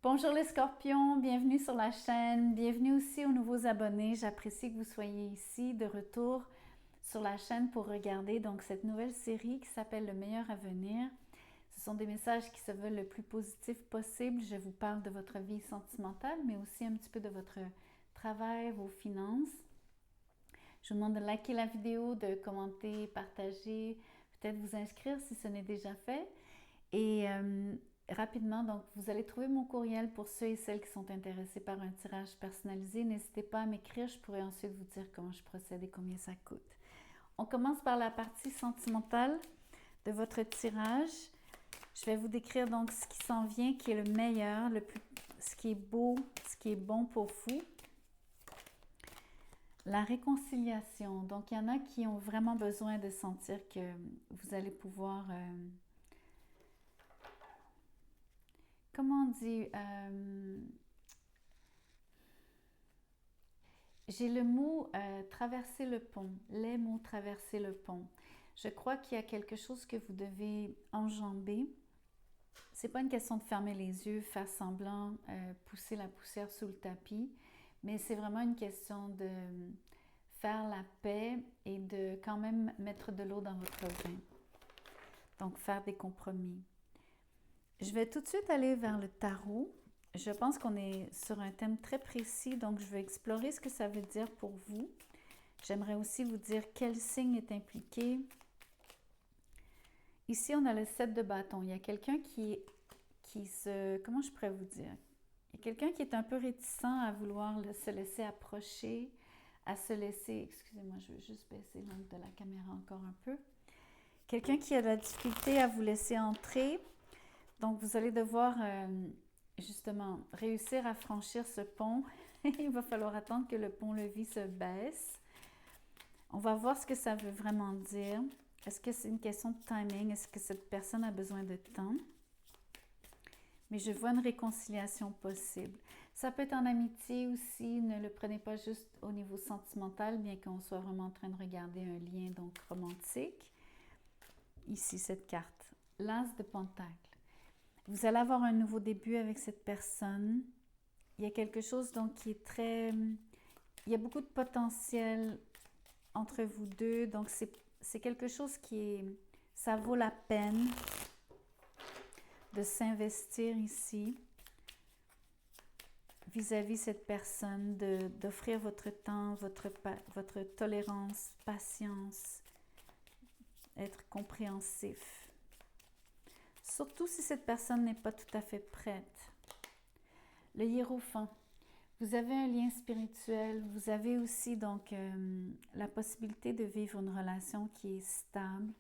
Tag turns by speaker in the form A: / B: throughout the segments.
A: Bonjour les scorpions, bienvenue sur la chaîne, bienvenue aussi aux nouveaux abonnés. J'apprécie que vous soyez ici de retour sur la chaîne pour regarder donc cette nouvelle série qui s'appelle Le meilleur à venir. Ce sont des messages qui se veulent le plus positifs possible. Je vous parle de votre vie sentimentale, mais aussi un petit peu de votre travail, vos finances. Je vous demande de liker la vidéo, de commenter, partager, peut-être vous inscrire si ce n'est déjà fait. Et rapidement, donc vous allez trouver mon courriel pour ceux et celles qui sont intéressés par un tirage personnalisé. N'hésitez pas à m'écrire, je pourrai ensuite vous dire comment je procède et combien ça coûte. On commence par la partie sentimentale de votre tirage. Je vais vous décrire donc ce qui s'en vient, qui est le meilleur, ce qui est beau, ce qui est bon pour vous. La réconciliation. Donc, il y en a qui ont vraiment besoin de sentir que vous allez pouvoir... comment on dit? J'ai le mot traverser le pont, les mots traverser le pont. Je crois qu'il y a quelque chose que vous devez enjamber. C'est pas une question de fermer les yeux, faire semblant, pousser la poussière sous le tapis, mais c'est vraiment une question de faire la paix et de quand même mettre de l'eau dans votre vin. Donc faire des compromis. Je vais tout de suite aller vers le tarot. Je pense qu'on est sur un thème très précis, donc je vais explorer ce que ça veut dire pour vous. J'aimerais aussi vous dire quel signe est impliqué. Ici, on a le 7 de bâton. Il y a quelqu'un qui se... Comment je pourrais vous dire? Il y a quelqu'un qui est un peu réticent à vouloir se laisser approcher, à se laisser... Excusez-moi, je veux juste baisser l'angle de la caméra encore un peu. Quelqu'un qui a de la difficulté à vous laisser entrer. Donc, vous allez devoir justement réussir à franchir ce pont. Il va falloir attendre que le pont-levis se baisse. On va voir ce que ça veut vraiment dire. Est-ce que c'est une question de timing? Est-ce que cette personne a besoin de temps? Mais je vois une réconciliation possible. Ça peut être en amitié aussi. Ne le prenez pas juste au niveau sentimental, bien qu'on soit vraiment en train de regarder un lien donc romantique. Ici, cette carte. L'As de Pentacle. Vous allez avoir un nouveau début avec cette personne. Il y a quelque chose donc qui est très... Il y a beaucoup de potentiel entre vous deux. Donc, c'est quelque chose qui est... Ça vaut la peine de s'investir ici vis-à-vis cette personne, d'offrir votre temps, votre tolérance, patience, être compréhensif. Surtout si cette personne n'est pas tout à fait prête. Le hiérophant. Vous avez un lien spirituel, vous avez aussi donc la possibilité de vivre une relation qui est stable.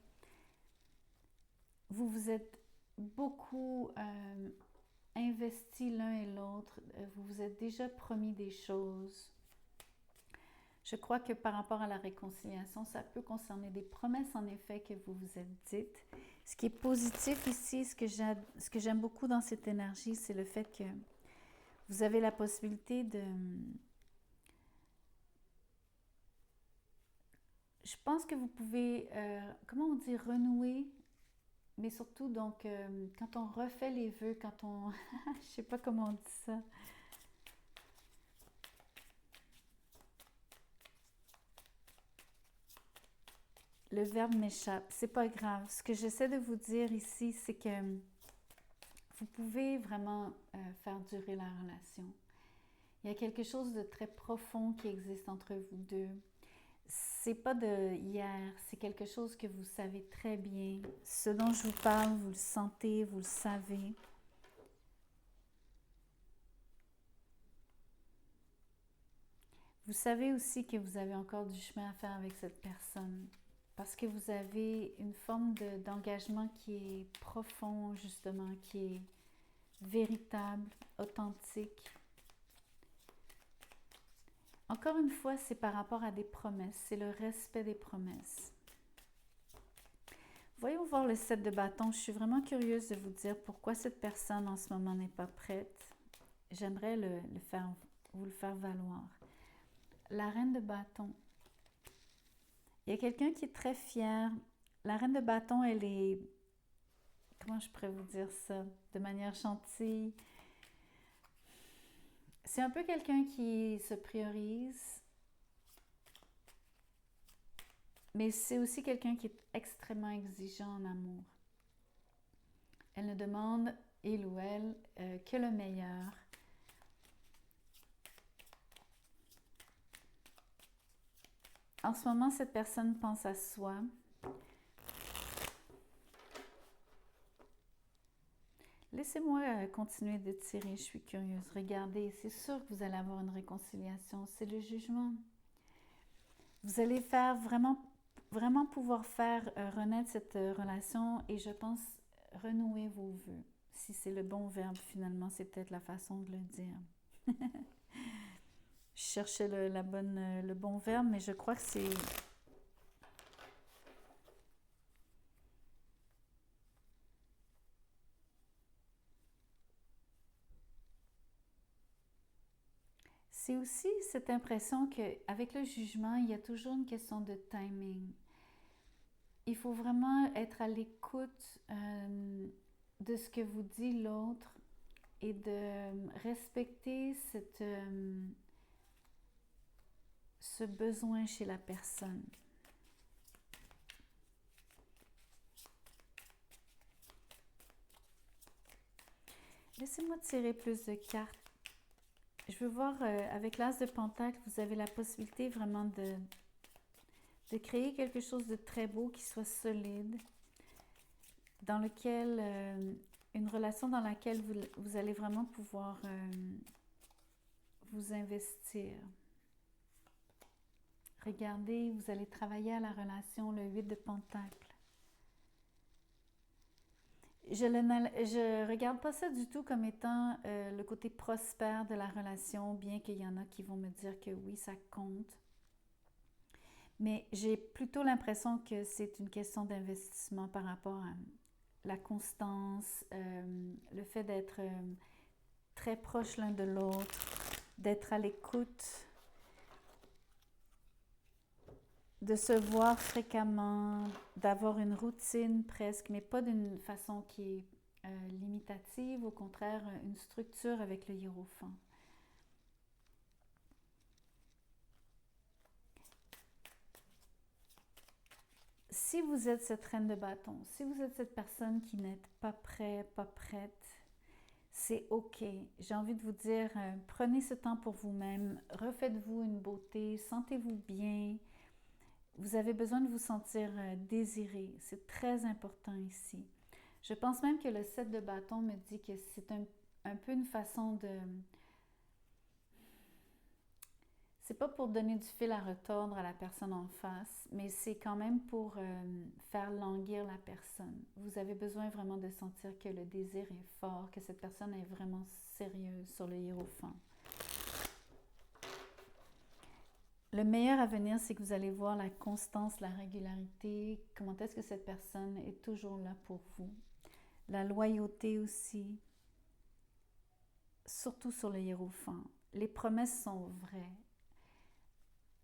A: Vous vous êtes beaucoup investis l'un et l'autre, vous vous êtes déjà promis des choses. Je crois que par rapport à la réconciliation, ça peut concerner des promesses en effet que vous vous êtes dites. Ce qui est positif ici, ce que j'aime beaucoup dans cette énergie, c'est le fait que vous avez la possibilité de... Je pense que vous pouvez, comment on dit, renouer, mais surtout, donc, quand on refait les vœux, quand on... je sais pas comment on dit ça. Le verbe m'échappe, c'est pas grave. Ce que j'essaie de vous dire ici, c'est que vous pouvez vraiment faire durer la relation. Il y a quelque chose de très profond qui existe entre vous deux. C'est pas de hier, c'est quelque chose que vous savez très bien. Ce dont je vous parle, vous le sentez, vous le savez. Vous savez aussi que vous avez encore du chemin à faire avec cette personne parce que vous avez une forme d'engagement qui est profond, justement, qui est véritable, authentique. Encore une fois, c'est par rapport à des promesses, c'est le respect des promesses. Voyons voir le 7 de bâton. Je suis vraiment curieuse de vous dire pourquoi cette personne en ce moment n'est pas prête. J'aimerais vous le faire valoir. La reine de bâton. Il y a quelqu'un qui est très fier. La reine de bâton, elle est... Comment je pourrais vous dire ça? De manière gentille. C'est un peu quelqu'un qui se priorise, mais c'est aussi quelqu'un qui est extrêmement exigeant en amour. Elle ne demande, il ou elle, que le meilleur. En ce moment, cette personne pense à soi. Laissez-moi continuer de tirer, je suis curieuse. Regardez, c'est sûr que vous allez avoir une réconciliation, c'est le jugement. Vous allez faire vraiment pouvoir faire renaître cette relation et je pense renouer vos vœux. Si c'est le bon verbe finalement, c'est peut-être la façon de le dire. Je cherchais le bon verbe, mais je crois que c'est... C'est aussi cette impression qu'avec le jugement, il y a toujours une question de timing. Il faut vraiment être à l'écoute de ce que vous dit l'autre et de respecter ce besoin chez la personne. Laissez-moi tirer plus de cartes. Je veux voir, avec l'As de Pentacle, vous avez la possibilité vraiment de créer quelque chose de très beau qui soit solide, dans lequel, une relation dans laquelle vous allez vraiment pouvoir vous investir. Regardez, vous allez travailler à la relation, le 8 de Pentacle. Je ne regarde pas ça du tout comme étant le côté prospère de la relation, bien qu'il y en a qui vont me dire que oui, ça compte. Mais j'ai plutôt l'impression que c'est une question d'investissement par rapport à la constance, le fait d'être très proche l'un de l'autre, d'être à l'écoute, de se voir fréquemment, d'avoir une routine presque, mais pas d'une façon qui est limitative, au contraire, une structure avec le hiérophant. Si vous êtes cette reine de bâton, si vous êtes cette personne qui n'êtes pas prêt, pas prête, c'est OK. J'ai envie de vous dire, prenez ce temps pour vous-même, refaites-vous une beauté, sentez-vous bien. Vous avez besoin de vous sentir désiré. C'est très important ici. Je pense même que le 7 de bâton me dit que c'est un peu une façon de... C'est pas pour donner du fil à retordre à la personne en face, mais c'est quand même pour faire languir la personne. Vous avez besoin vraiment de sentir que le désir est fort, que cette personne est vraiment sérieuse sur le hiérophant. Le meilleur à venir, c'est que vous allez voir la constance, la régularité, comment est-ce que cette personne est toujours là pour vous. La loyauté aussi, surtout sur le hiérophant. Les promesses sont vraies.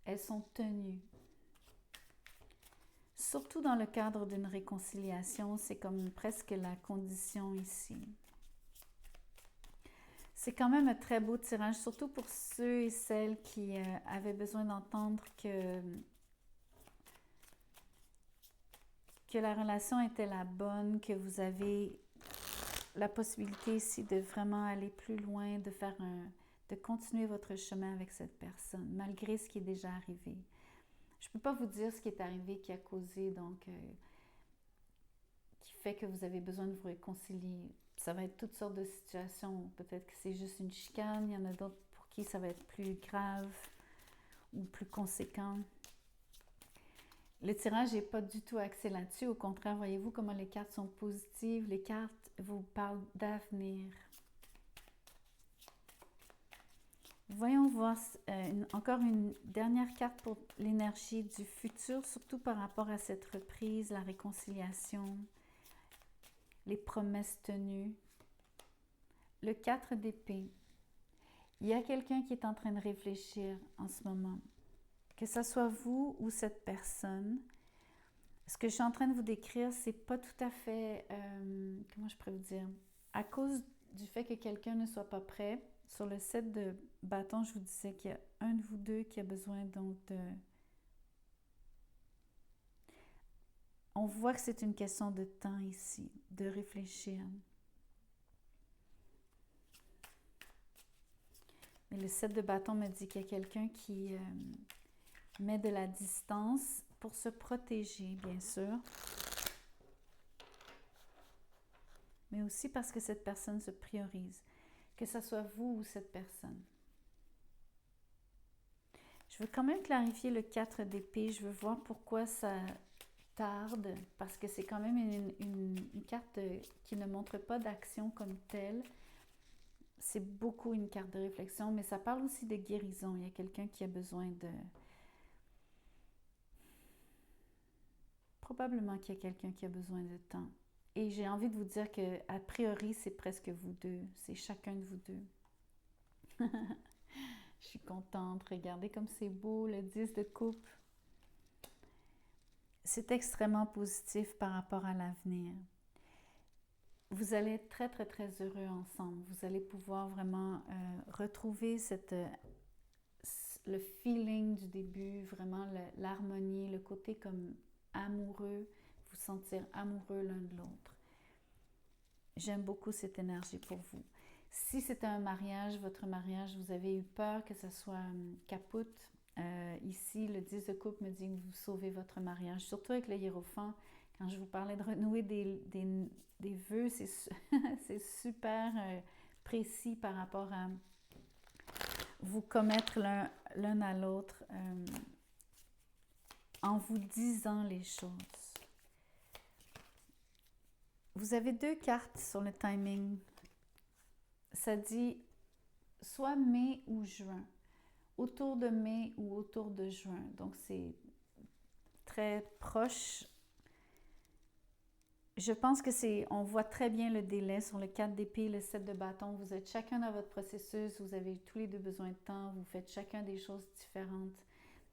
A: Elles sont tenues. Surtout dans le cadre d'une réconciliation, c'est comme presque la condition ici. C'est quand même un très beau tirage, surtout pour ceux et celles qui avaient besoin d'entendre que la relation était la bonne, que vous avez la possibilité ici de vraiment aller plus loin, de continuer votre chemin avec cette personne, malgré ce qui est déjà arrivé. Je ne peux pas vous dire ce qui est arrivé, qui a causé, donc, qui fait que vous avez besoin de vous réconcilier. Ça va être toutes sortes de situations. Peut-être que c'est juste une chicane, il y en a d'autres pour qui ça va être plus grave ou plus conséquent. Le tirage n'est pas du tout axé là-dessus. Au contraire, voyez-vous comment les cartes sont positives. Les cartes vous parlent d'avenir. Voyons voir encore une dernière carte pour l'énergie du futur, surtout par rapport à cette reprise, la réconciliation, les promesses tenues. Le 4 d'épée. Il y a quelqu'un qui est en train de réfléchir en ce moment. Que ce soit vous ou cette personne, ce que je suis en train de vous décrire, c'est pas tout à fait, comment je pourrais vous dire, à cause du fait que quelqu'un ne soit pas prêt. Sur le 7 de bâton, je vous disais qu'il y a un de vous deux qui a besoin donc de... On voit que c'est une question de temps ici, de réfléchir. Mais le 7 de bâton me dit qu'il y a quelqu'un qui met de la distance pour se protéger, bien sûr. Mais aussi parce que cette personne se priorise, que ce soit vous ou cette personne. Je veux quand même clarifier le 4 d'épée. Je veux voir pourquoi ça tarde, parce que c'est quand même une carte qui ne montre pas d'action comme telle. C'est beaucoup une carte de réflexion, mais ça parle aussi de guérison. Il y a quelqu'un qui a besoin de... Probablement qu'il y a quelqu'un qui a besoin de temps. Et j'ai envie de vous dire que, a priori, c'est presque vous deux. C'est chacun de vous deux. Je suis contente. Regardez comme c'est beau, le 10 de coupe. C'est extrêmement positif par rapport à l'avenir. Vous allez être très, très, très heureux ensemble. Vous allez pouvoir vraiment retrouver le feeling du début, vraiment l'harmonie, le côté comme amoureux, vous sentir amoureux l'un de l'autre. J'aime beaucoup cette énergie pour vous. Si c'était un mariage, votre mariage, vous avez eu peur que ça soit capote, ici, le 10 de coupe me dit que vous sauvez votre mariage, surtout avec le hiérophant. Quand je vous parlais de renouer des vœux, c'est super précis par rapport à vous commettre l'un à l'autre en vous disant les choses. Vous avez deux cartes sur le timing. Ça dit soit mai ou juin. Autour de mai ou autour de juin. Donc, c'est très proche. Je pense que on voit très bien le délai sur le 4 d'épée, le 7 de bâton. Vous êtes chacun dans votre processus, vous avez tous les deux besoin de temps, vous faites chacun des choses différentes.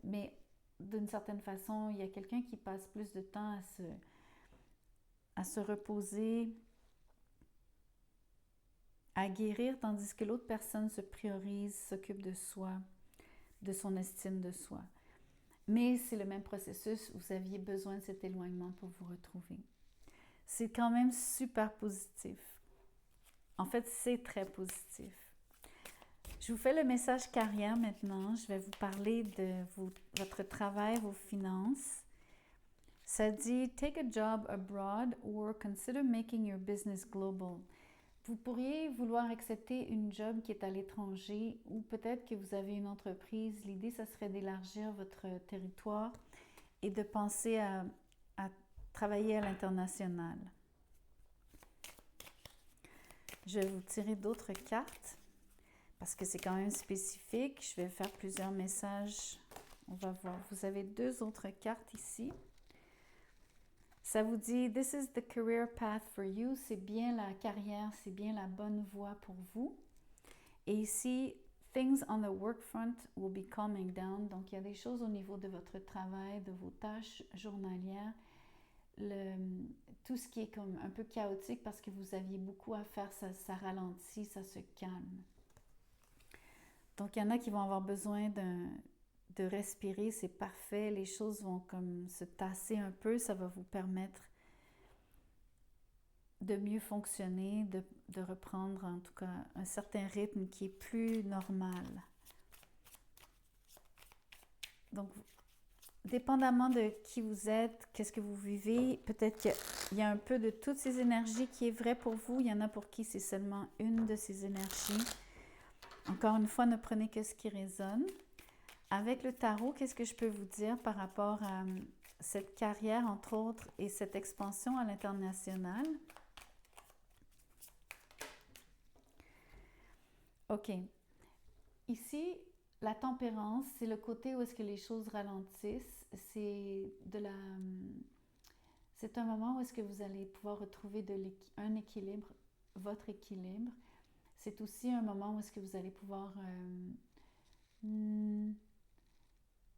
A: Mais d'une certaine façon, il y a quelqu'un qui passe plus de temps à se reposer, à guérir, tandis que l'autre personne se priorise, s'occupe de soi, de son estime de soi. Mais c'est le même processus, vous aviez besoin de cet éloignement pour vous retrouver. C'est quand même super positif. En fait, c'est très positif. Je vous fais le message carrière maintenant. Je vais vous parler de votre travail, vos finances. Ça dit « Take a job abroad or consider making your business global ». Vous pourriez vouloir accepter une job qui est à l'étranger ou peut-être que vous avez une entreprise. L'idée, ça serait d'élargir votre territoire et de penser à travailler à l'international. Je vais vous tirer d'autres cartes parce que c'est quand même spécifique. Je vais faire plusieurs messages. On va voir. Vous avez deux autres cartes ici. Ça vous dit « This is the career path for you ». C'est bien la carrière, c'est bien la bonne voie pour vous. Et ici, « Things on the work front will be calming down ». Donc, il y a des choses au niveau de votre travail, de vos tâches journalières. Tout ce qui est comme un peu chaotique parce que vous aviez beaucoup à faire, ça ralentit, ça se calme. Donc, il y en a qui vont avoir besoin de respirer, c'est parfait. Les choses vont comme se tasser un peu, ça va vous permettre de mieux fonctionner, de reprendre en tout cas un certain rythme qui est plus normal. Donc, dépendamment de qui vous êtes, qu'est-ce que vous vivez, peut-être qu'il y a un peu de toutes ces énergies qui est vrai pour vous. Il y en a pour qui c'est seulement une de ces énergies. Encore une fois, ne prenez que ce qui résonne. Avec le tarot, qu'est-ce que je peux vous dire par rapport à cette carrière, entre autres, et cette expansion à l'international? OK. Ici, la tempérance, c'est le côté où est-ce que les choses ralentissent. C'est un moment où est-ce que vous allez pouvoir retrouver un équilibre, votre équilibre. C'est aussi un moment où est-ce que vous allez pouvoir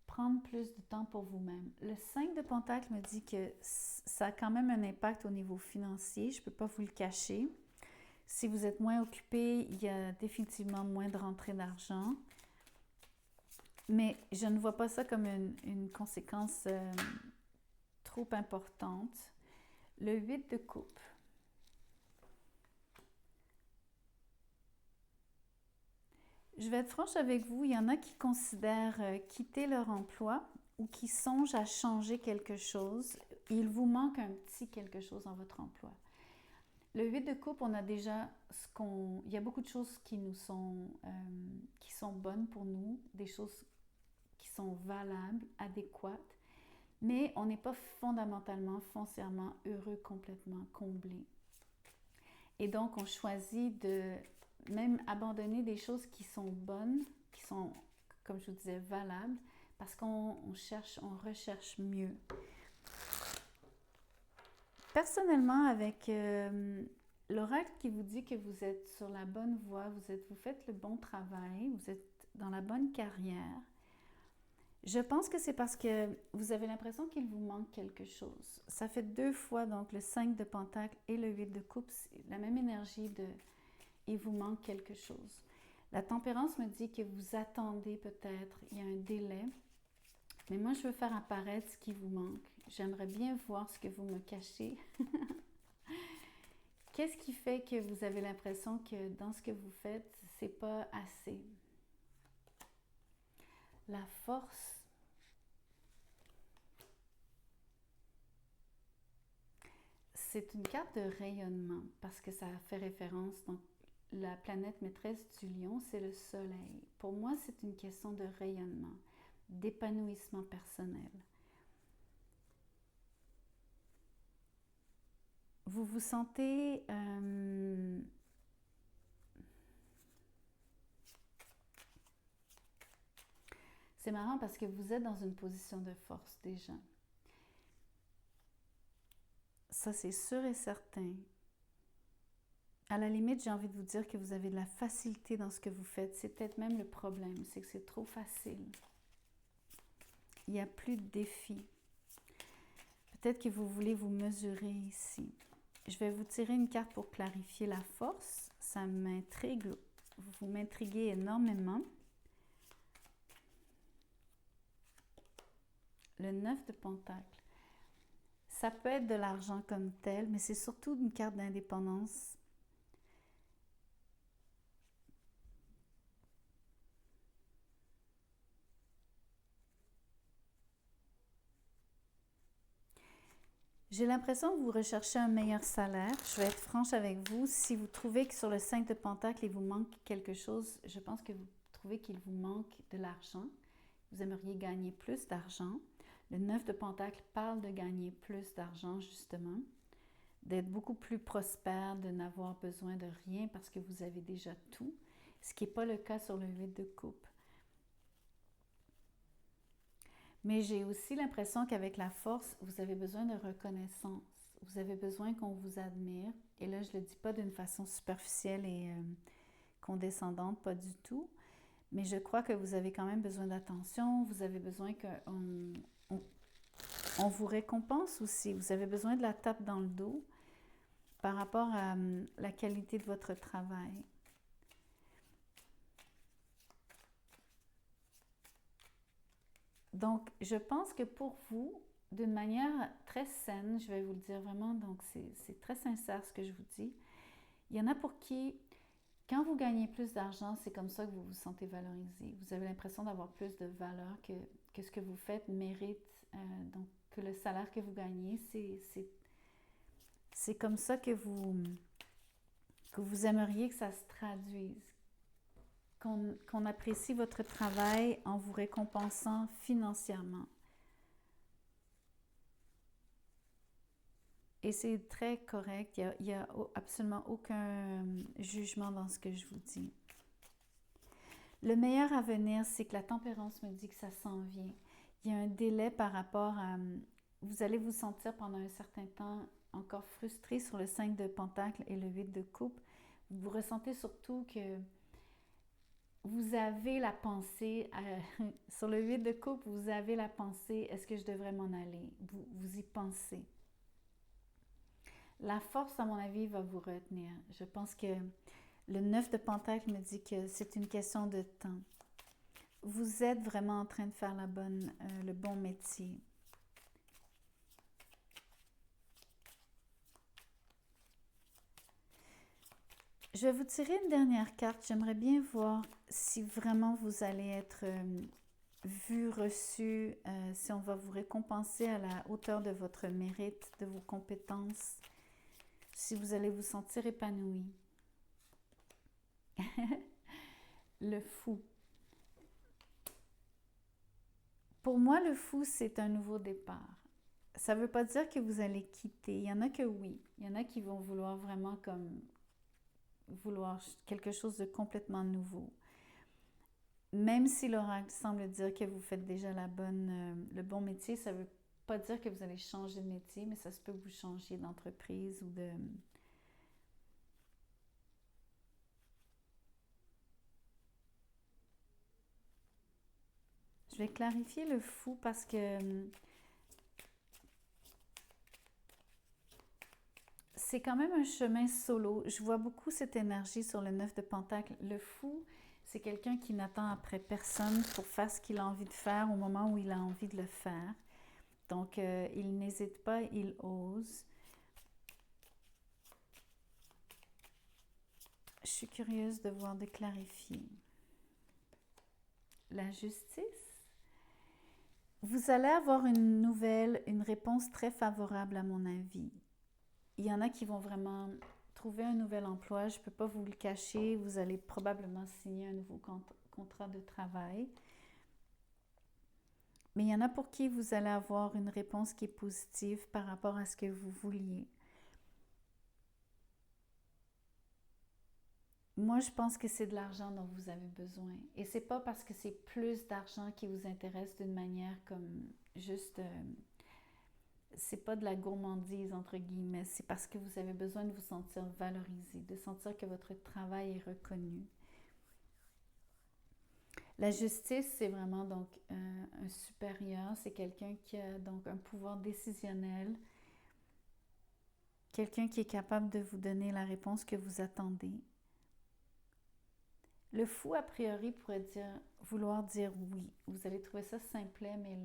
A: prendre plus de temps pour vous-même. Le 5 de Pentacle me dit que ça a quand même un impact au niveau financier. Je ne peux pas vous le cacher. Si vous êtes moins occupé, il y a définitivement moins de rentrée d'argent. Mais je ne vois pas ça comme une conséquence trop importante. Le 8 de coupe. Je vais être franche avec vous, il y en a qui considèrent quitter leur emploi ou qui songent à changer quelque chose. Il vous manque un petit quelque chose dans votre emploi. Le 8 de coupe, on a déjà il y a beaucoup de choses qui sont bonnes pour nous, des choses qui sont valables, adéquates, mais on n'est pas fondamentalement, foncièrement heureux, complètement comblé. Et donc, on choisit de même abandonner des choses qui sont bonnes, qui sont, comme je vous disais, valables, parce qu'on recherche mieux. Personnellement, avec l'oracle qui vous dit que vous êtes sur la bonne voie, vous faites le bon travail, vous êtes dans la bonne carrière, je pense que c'est parce que vous avez l'impression qu'il vous manque quelque chose. Ça fait 2 fois, donc le 5 de Pentacle et le 8 de Coupe, la même énergie de « il vous manque quelque chose ». La tempérance me dit que vous attendez peut-être, il y a un délai, mais moi je veux faire apparaître ce qui vous manque. J'aimerais bien voir ce que vous me cachez. Qu'est-ce qui fait que vous avez l'impression que dans ce que vous faites, c'est pas assez? La force. C'est une carte de rayonnement parce que ça fait référence, donc la planète maîtresse du lion, c'est le soleil. Pour moi, c'est une question de rayonnement, d'épanouissement personnel. Vous vous sentez c'est marrant parce que vous êtes dans une position de force déjà. Ça, c'est sûr et certain. À la limite, j'ai envie de vous dire que vous avez de la facilité dans ce que vous faites. C'est peut-être même le problème, c'est que c'est trop facile. Il n'y a plus de défi. Peut-être que vous voulez vous mesurer ici. Je vais vous tirer une carte pour clarifier la force. Ça m'intrigue. Vous m'intriguez énormément. Le 9 de Pentacle. Ça peut être de l'argent comme tel, mais c'est surtout une carte d'indépendance. J'ai l'impression que vous recherchez un meilleur salaire. Je vais être franche avec vous. Si vous trouvez que sur le 5 de Pentacle, il vous manque quelque chose, je pense que vous trouvez qu'il vous manque de l'argent. Vous aimeriez gagner plus d'argent. Le 9 de Pentacle parle de gagner plus d'argent, justement, d'être beaucoup plus prospère, de n'avoir besoin de rien parce que vous avez déjà tout, ce qui n'est pas le cas sur le 8 de coupe. Mais j'ai aussi l'impression qu'avec la force, vous avez besoin de reconnaissance. Vous avez besoin qu'on vous admire. Et là, je ne le dis pas d'une façon superficielle et condescendante, pas du tout. Mais je crois que vous avez quand même besoin d'attention. Vous avez besoin qu'on vous récompense aussi. Vous avez besoin de la tape dans le dos par rapport à la qualité de votre travail. Donc, je pense que pour vous, d'une manière très saine, je vais vous le dire vraiment, donc c'est très sincère ce que je vous dis. Il y en a pour qui, quand vous gagnez plus d'argent, c'est comme ça que vous vous sentez valorisé. Vous avez l'impression d'avoir plus de valeur, que ce que vous faites mérite, donc que le salaire que vous gagnez, c'est comme ça que vous aimeriez que ça se traduise. Qu'on apprécie votre travail en vous récompensant financièrement. Et c'est très correct, il n'y a absolument aucun jugement dans ce que je vous dis. Le meilleur à venir, c'est que la tempérance me dit que ça s'en vient. Il y a un délai par rapport à... Vous allez vous sentir pendant un certain temps encore frustré sur le 5 de Pentacle et le 8 de Coupe. Vous ressentez surtout que vous avez la pensée, sur le 8 de coupe, vous avez la pensée, est-ce que je devrais m'en aller? Vous y pensez. La force, à mon avis, va vous retenir. Je pense que le 9 de Pentacle me dit que c'est une question de temps. Vous êtes vraiment en train de faire le bon métier. Je vais vous tirer une dernière carte. J'aimerais bien voir si vraiment vous allez être vu, reçu, si on va vous récompenser à la hauteur de votre mérite, de vos compétences, si vous allez vous sentir épanoui. Le fou. Pour moi, le fou, c'est un nouveau départ. Ça ne veut pas dire que vous allez quitter. Il y en a que oui. Il y en a qui vont vouloir vraiment vouloir quelque chose de complètement nouveau. Même si l'oracle semble dire que vous faites déjà le bon métier, ça ne veut pas dire que vous allez changer de métier, mais ça se peut que vous changiez d'entreprise ou de... Je vais clarifier le fou parce que c'est quand même un chemin solo. Je vois beaucoup cette énergie sur le 9 de Pentacle. Le fou, c'est quelqu'un qui n'attend après personne pour faire ce qu'il a envie de faire au moment où il a envie de le faire. Donc, il n'hésite pas, il ose. Je suis curieuse de voir, de clarifier. La justice. Vous allez avoir une réponse très favorable à mon avis. Il y en a qui vont vraiment trouver un nouvel emploi. Je ne peux pas vous le cacher. Vous allez probablement signer un nouveau contrat de travail. Mais il y en a pour qui vous allez avoir une réponse qui est positive par rapport à ce que vous vouliez. Moi, je pense que c'est de l'argent dont vous avez besoin. Et c'est pas parce que c'est plus d'argent qui vous intéresse d'une manière comme juste... c'est pas de la gourmandise, entre guillemets. C'est parce que vous avez besoin de vous sentir valorisé, de sentir que votre travail est reconnu. La justice, c'est vraiment donc un supérieur. C'est quelqu'un qui a donc un pouvoir décisionnel. Quelqu'un qui est capable de vous donner la réponse que vous attendez. Le fou, a priori, pourrait vouloir dire oui. Vous allez trouver ça simplet, mais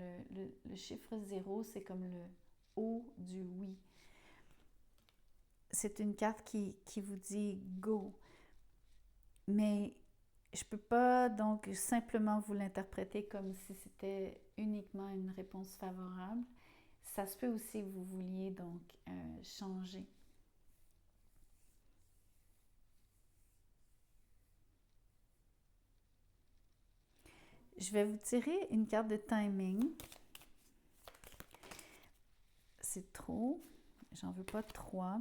A: le chiffre 0, c'est comme le haut du oui. C'est une carte qui vous dit go. Mais je ne peux pas donc simplement vous l'interpréter comme si c'était uniquement une réponse favorable. Ça se peut aussi que vous vouliez donc changer. Je vais vous tirer une carte de timing. C'est trop. J'en veux pas 3.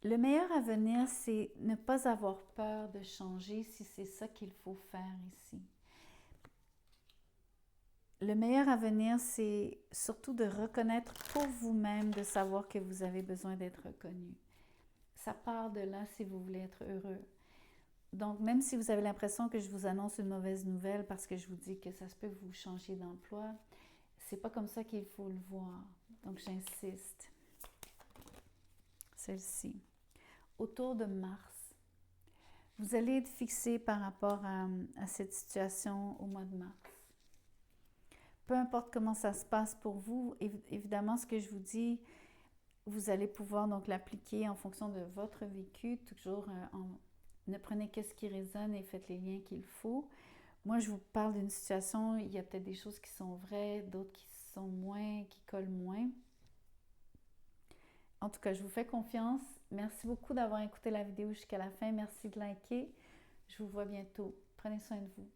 A: Le meilleur à venir, c'est ne pas avoir peur de changer si c'est ça qu'il faut faire ici. Le meilleur à venir, c'est surtout de reconnaître pour vous-même, de savoir que vous avez besoin d'être reconnu. Ça part de là si vous voulez être heureux. Donc, même si vous avez l'impression que je vous annonce une mauvaise nouvelle parce que je vous dis que ça se peut que vous changiez d'emploi, c'est pas comme ça qu'il faut le voir. Donc, j'insiste. Celle-ci. Autour de Mars, vous allez être fixé par rapport à cette situation au mois de mars. Peu importe comment ça se passe pour vous, évidemment, ce que je vous dis, vous allez pouvoir donc l'appliquer en fonction de votre vécu, toujours ne prenez que ce qui résonne et faites les liens qu'il faut. Moi, je vous parle d'une situation, il y a peut-être des choses qui sont vraies, d'autres qui sont moins, qui collent moins. En tout cas, je vous fais confiance. Merci beaucoup d'avoir écouté la vidéo jusqu'à la fin. Merci de liker. Je vous vois bientôt. Prenez soin de vous.